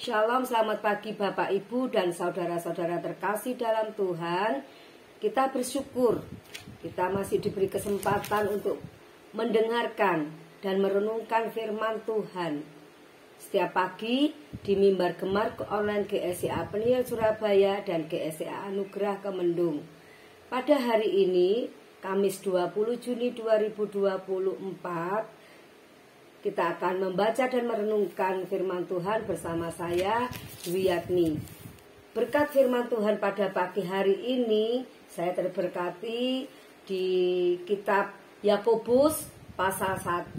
Shalom, selamat pagi Bapak Ibu dan saudara-saudara terkasih dalam Tuhan. Kita bersyukur kita masih diberi kesempatan untuk mendengarkan dan merenungkan firman Tuhan setiap pagi di mimbar Gemar online GSCA Peniel Surabaya dan GSCA Anugerah Kemendung. Pada hari ini Kamis 20 Juni 2024 kita akan membaca dan merenungkan firman Tuhan bersama saya, Dwi Yatni. Berkat firman Tuhan pada pagi hari ini, saya terberkati di kitab Yakobus pasal 1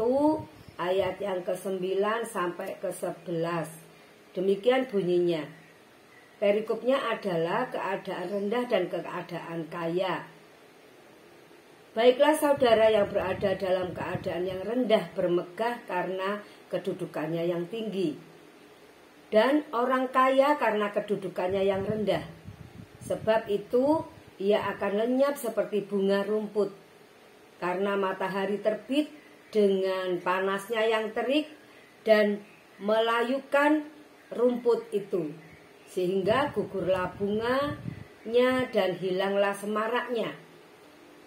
ayat yang ke-9 sampai ke-11. Demikian bunyinya. Perikopnya adalah keadaan rendah dan keadaan kaya. Baiklah saudara yang berada dalam keadaan yang rendah bermegah karena kedudukannya yang tinggi. Dan orang kaya karena kedudukannya yang rendah. Sebab itu ia akan lenyap seperti bunga rumput. Karena matahari terbit dengan panasnya yang terik dan melayukan rumput itu. Sehingga gugurlah bunganya dan hilanglah semaraknya.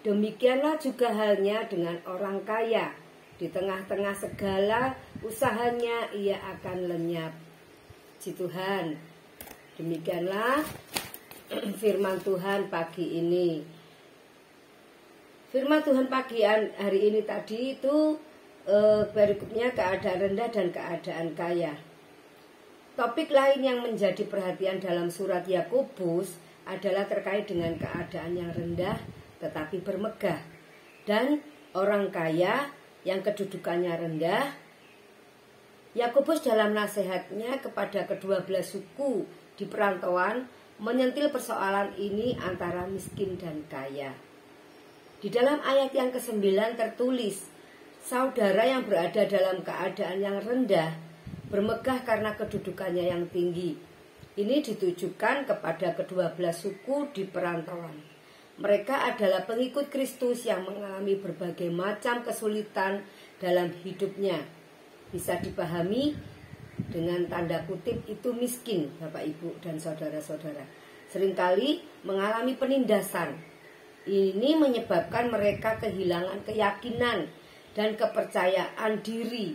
Demikianlah juga halnya dengan orang kaya. Di tengah-tengah segala usahanya ia akan lenyap. Puji Tuhan. Demikianlah firman Tuhan pagi ini. Firman Tuhan pagi hari ini tadi itu berikutnya keadaan rendah dan keadaan kaya. Topik lain yang menjadi perhatian dalam surat Yakobus adalah terkait dengan keadaan yang rendah tetapi bermegah, dan orang kaya yang kedudukannya rendah. Yakobus dalam nasihatnya kepada kedua belas suku di perantauan menyentil persoalan ini antara miskin dan kaya. Di dalam ayat yang ke-9 tertulis, saudara yang berada dalam keadaan yang rendah bermegah karena kedudukannya yang tinggi. Ini ditujukan kepada kedua belas suku di perantauan. Mereka adalah pengikut Kristus yang mengalami berbagai macam kesulitan dalam hidupnya. Bisa dipahami dengan tanda kutip itu miskin, Bapak Ibu dan saudara-saudara. Seringkali mengalami penindasan. Ini menyebabkan mereka kehilangan keyakinan dan kepercayaan diri.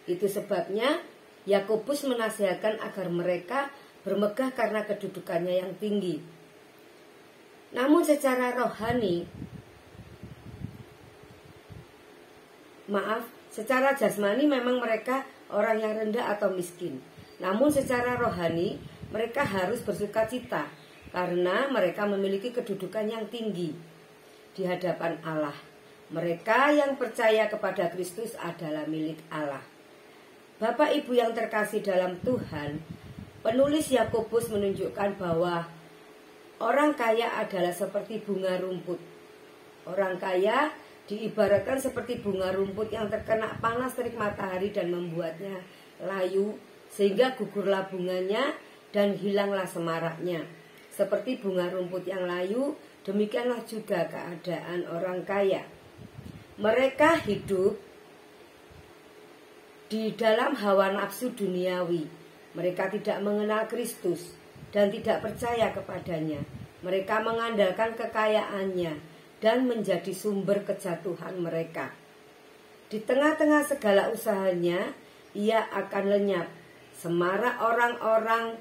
Itu sebabnya Yakobus menasihatkan agar mereka bermegah karena kedudukannya yang tinggi. Namun secara secara jasmani memang mereka orang yang rendah atau miskin. Namun secara rohani mereka harus bersukacita karena mereka memiliki kedudukan yang tinggi di hadapan Allah. Mereka yang percaya kepada Kristus adalah milik Allah. Bapak Ibu yang terkasih dalam Tuhan, penulis Yakobus menunjukkan bahwa orang kaya adalah seperti bunga rumput. Orang kaya diibaratkan seperti bunga rumput yang terkena panas terik matahari dan membuatnya layu, sehingga gugurlah bunganya dan hilanglah semaraknya. Seperti bunga rumput yang layu, demikianlah juga keadaan orang kaya. Mereka hidup di dalam hawa nafsu duniawi. Mereka tidak mengenal Kristus dan tidak percaya kepadanya. Mereka mengandalkan kekayaannya dan menjadi sumber kejatuhan mereka. Di tengah-tengah segala usahanya, ia akan lenyap. Semarak orang-orang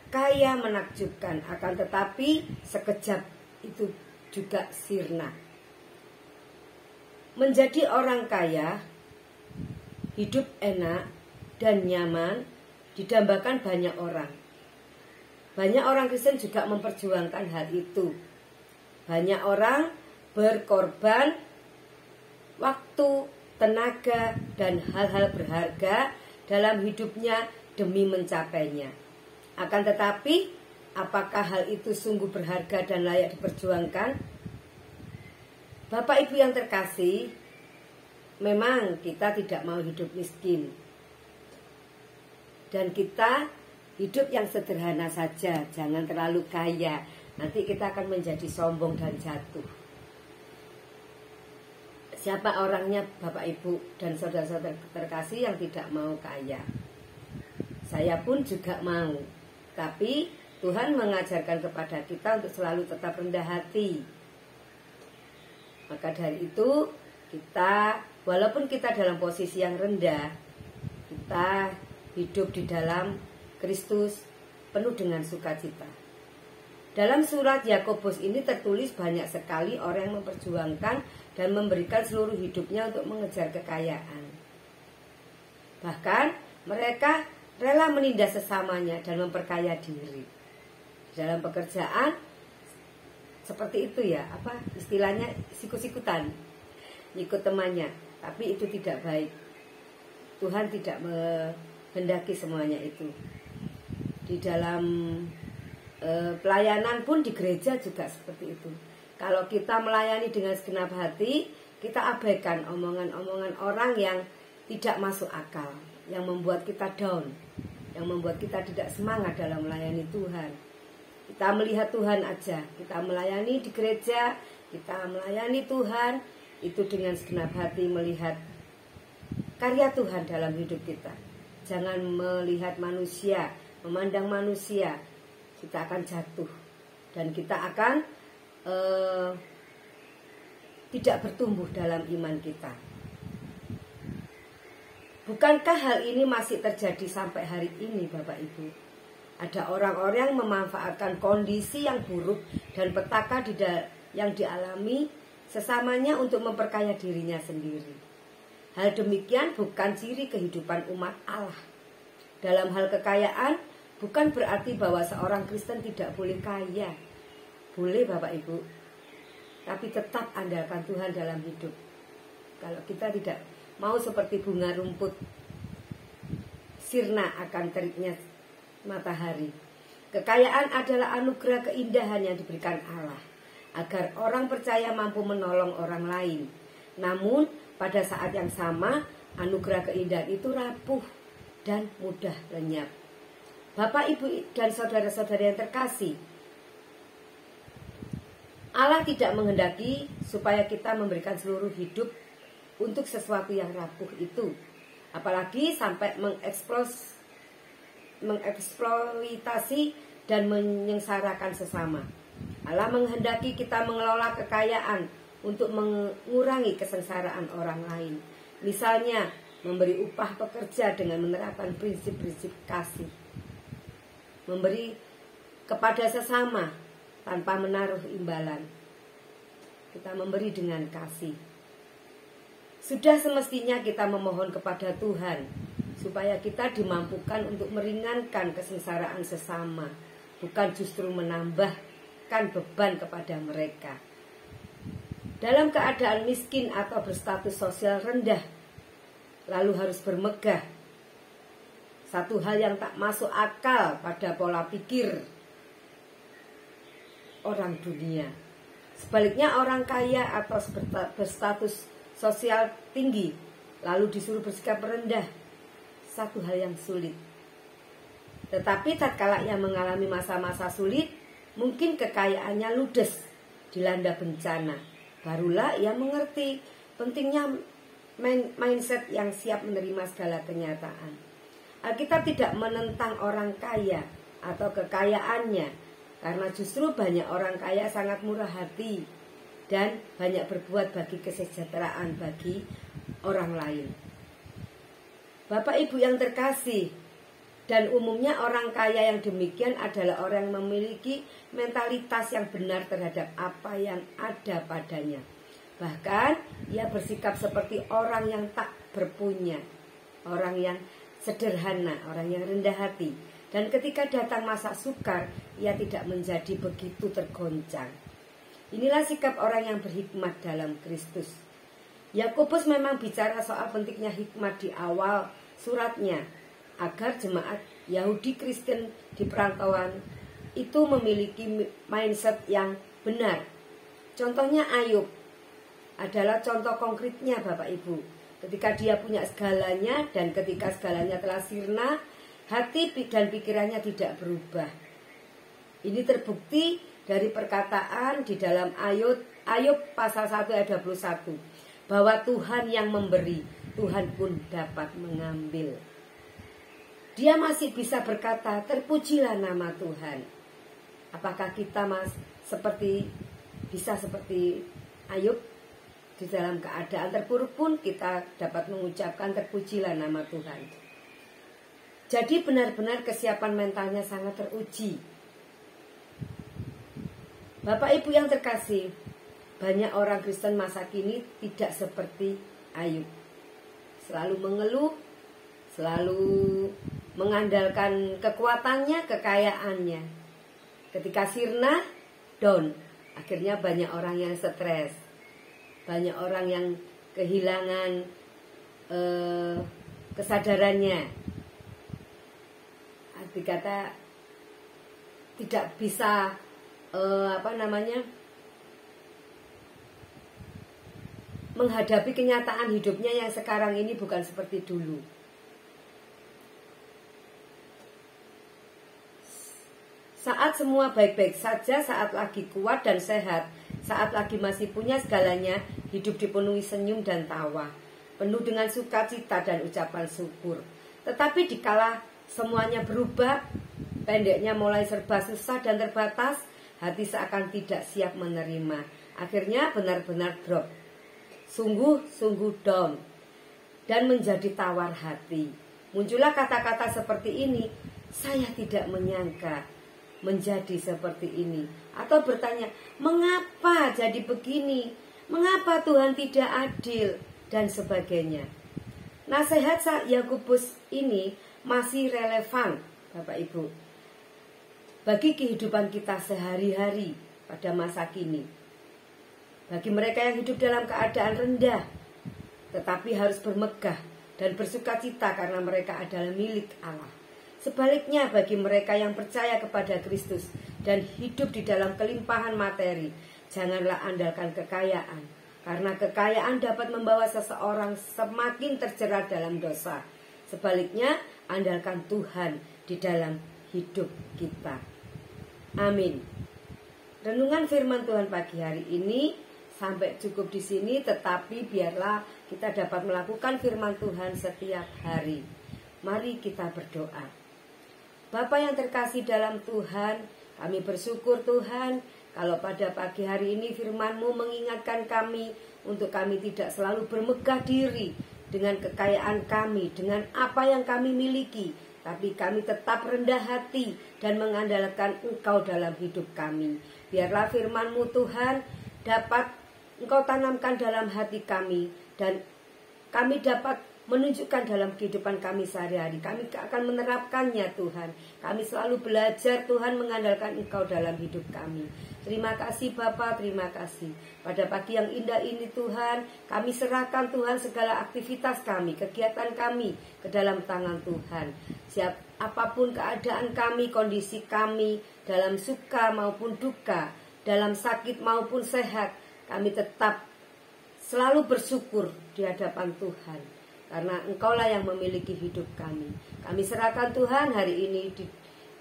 kaya menakjubkan, akan tetapi sekejap itu juga sirna. Menjadi orang kaya, hidup enak dan nyaman didambakan banyak orang. Banyak orang Kristen juga memperjuangkan hal itu. Banyak orang berkorban waktu, tenaga, dan hal-hal berharga dalam hidupnya demi mencapainya. Akan tetapi, apakah hal itu sungguh berharga dan layak diperjuangkan? Bapak Ibu yang terkasih, memang kita tidak mau hidup miskin. Dan kita hidup yang sederhana saja, jangan terlalu kaya. Nanti kita akan menjadi sombong dan jatuh. Siapa orangnya Bapak Ibu dan saudara-saudara terkasih yang tidak mau kaya? Saya pun juga mau. Tapi Tuhan mengajarkan kepada kita untuk selalu tetap rendah hati. Maka dari itu kita, walaupun kita dalam posisi yang rendah, kita hidup di dalam Kristus penuh dengan sukacita. Dalam surat Yakobus ini tertulis banyak sekali orang yang memperjuangkan dan memberikan seluruh hidupnya untuk mengejar kekayaan. Bahkan mereka rela menindas sesamanya dan memperkaya diri. Dalam pekerjaan seperti itu ya, apa istilahnya, sikut-sikutan, ikut temannya. Tapi itu tidak baik. Tuhan tidak menghendaki semuanya itu. Di dalam pelayanan pun di gereja juga seperti itu. Kalau kita melayani dengan segenap hati, kita abaikan omongan-omongan orang yang tidak masuk akal, yang membuat kita down, yang membuat kita tidak semangat dalam melayani Tuhan. Kita melihat Tuhan aja, kita melayani di gereja, kita melayani Tuhan itu dengan segenap hati, melihat karya Tuhan dalam hidup kita. Jangan melihat manusia, memandang manusia. Kita akan jatuh dan kita akan tidak bertumbuh dalam iman kita. Bukankah hal ini masih terjadi sampai hari ini, Bapak Ibu? Ada orang-orang yang memanfaatkan kondisi yang buruk dan petaka yang dialami sesamanya untuk memperkaya dirinya sendiri. Hal demikian bukan ciri kehidupan umat Allah. Dalam hal kekayaan, bukan berarti bahwa seorang Kristen tidak boleh kaya. Boleh Bapak Ibu. Tapi tetap andalkan Tuhan dalam hidup. Kalau kita tidak mau seperti bunga rumput, sirna akan teriknya matahari. Kekayaan adalah anugerah keindahan yang diberikan Allah, agar orang percaya mampu menolong orang lain. Namun pada saat yang sama, anugerah keindahan itu rapuh dan mudah lenyap. Bapak, Ibu, dan saudara-saudara yang terkasih, Allah tidak menghendaki supaya kita memberikan seluruh hidup untuk sesuatu yang rapuh itu, apalagi sampai mengeksploitasi dan menyengsarakan sesama. Allah menghendaki kita mengelola kekayaan untuk mengurangi kesengsaraan orang lain. Misalnya, memberi upah pekerja dengan menerapkan prinsip-prinsip kasih. Memberi kepada sesama tanpa menaruh imbalan. Kita memberi dengan kasih. Sudah semestinya kita memohon kepada Tuhan supaya kita dimampukan untuk meringankan kesengsaraan sesama, bukan justru menambahkan beban kepada mereka. Dalam keadaan miskin atau berstatus sosial rendah, lalu harus bermegah, satu hal yang tak masuk akal pada pola pikir orang dunia. Sebaliknya, orang kaya atau berstatus sosial tinggi lalu disuruh bersikap rendah, satu hal yang sulit. Tetapi tatkala ia mengalami masa-masa sulit, mungkin kekayaannya ludes, dilanda bencana, barulah ia mengerti pentingnya mindset yang siap menerima segala kenyataan. Alkitab tidak menentang orang kaya atau kekayaannya, karena justru banyak orang kaya sangat murah hati dan banyak berbuat bagi kesejahteraan bagi orang lain. Bapak Ibu yang terkasih, dan umumnya orang kaya yang demikian adalah orang yang memiliki mentalitas yang benar terhadap apa yang ada padanya. Bahkan ia bersikap seperti orang yang tak berpunya, orang yang sederhana, orang yang rendah hati. Dan ketika datang masa sukar, ia tidak menjadi begitu tergoncang. Inilah sikap orang yang berhikmat dalam Kristus. Yakobus memang bicara soal pentingnya hikmat di awal suratnya, agar jemaat Yahudi Kristen di perantauan itu memiliki mindset yang benar. Contohnya Ayub adalah contoh konkretnya, Bapak Ibu. Ketika dia punya segalanya dan ketika segalanya telah sirna, hati dan pikirannya tidak berubah. Ini terbukti dari perkataan di dalam Ayub pasal 1 ayat 21, bahwa Tuhan yang memberi, Tuhan pun dapat mengambil. dia masih bisa berkata, terpujilah nama Tuhan. Apakah kita bisa seperti Ayub? Di dalam keadaan terpuruk pun kita dapat mengucapkan terpujilah nama Tuhan. Jadi benar-benar kesiapan mentalnya sangat teruji. Bapak Ibu yang terkasih, banyak orang Kristen masa kini tidak seperti Ayub. Selalu mengeluh, selalu mengandalkan kekuatannya, kekayaannya. Ketika sirna, down. Akhirnya banyak orang yang stres. Banyak orang yang kehilangan kesadarannya. Arti kata tidak bisa menghadapi kenyataan hidupnya yang sekarang ini bukan seperti dulu. Saat semua baik-baik saja, saat lagi kuat dan sehat, saat lagi masih punya segalanya, hidup dipenuhi senyum dan tawa, penuh dengan sukacita dan ucapan syukur. Tetapi dikala semuanya berubah, pendeknya mulai serba susah dan terbatas, hati seakan tidak siap menerima. Akhirnya benar-benar drop, sungguh-sungguh down, dan menjadi tawar hati. Muncullah kata-kata seperti ini, saya tidak menyangka menjadi seperti ini. Atau bertanya, mengapa jadi begini? Mengapa Tuhan tidak adil? Dan sebagainya. Nasihat Yakobus ini masih relevan, Bapak Ibu, bagi kehidupan kita sehari-hari pada masa kini. Bagi mereka yang hidup dalam keadaan rendah, tetapi harus bermegah dan bersukacita karena mereka adalah milik Allah. Sebaliknya bagi mereka yang percaya kepada Kristus dan hidup di dalam kelimpahan materi, janganlah andalkan kekayaan, karena kekayaan dapat membawa seseorang semakin terjerat dalam dosa. Sebaliknya, andalkan Tuhan di dalam hidup kita. Amin. Renungan firman Tuhan pagi hari ini sampai cukup di sini, tetapi biarlah kita dapat melakukan firman Tuhan setiap hari. Mari kita berdoa. Bapa yang terkasih dalam Tuhan, kami bersyukur Tuhan, kalau pada pagi hari ini firman-Mu mengingatkan kami untuk kami tidak selalu bermegah diri dengan kekayaan kami, dengan apa yang kami miliki, tapi kami tetap rendah hati dan mengandalkan Engkau dalam hidup kami. Biarlah firman-Mu Tuhan dapat Engkau tanamkan dalam hati kami, dan kami dapat menunjukkan dalam kehidupan kami sehari-hari. Kami akan menerapkannya Tuhan. Kami selalu belajar Tuhan mengandalkan Engkau dalam hidup kami. Terima kasih Bapa, terima kasih. Pada pagi yang indah ini Tuhan, kami serahkan Tuhan segala aktivitas kami, kegiatan kami ke dalam tangan Tuhan. Siap apapun keadaan kami, kondisi kami, dalam suka maupun duka, dalam sakit maupun sehat, kami tetap selalu bersyukur di hadapan Tuhan. Karena Engkaulah yang memiliki hidup kami. Kami serahkan Tuhan hari ini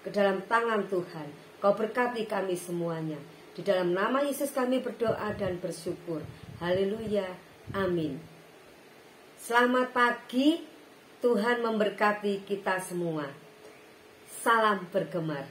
ke dalam tangan Tuhan. Kau berkati kami semuanya. Di dalam nama Yesus kami berdoa dan bersyukur. Haleluya. Amin. Selamat pagi. Tuhan memberkati kita semua. Salam bergemar.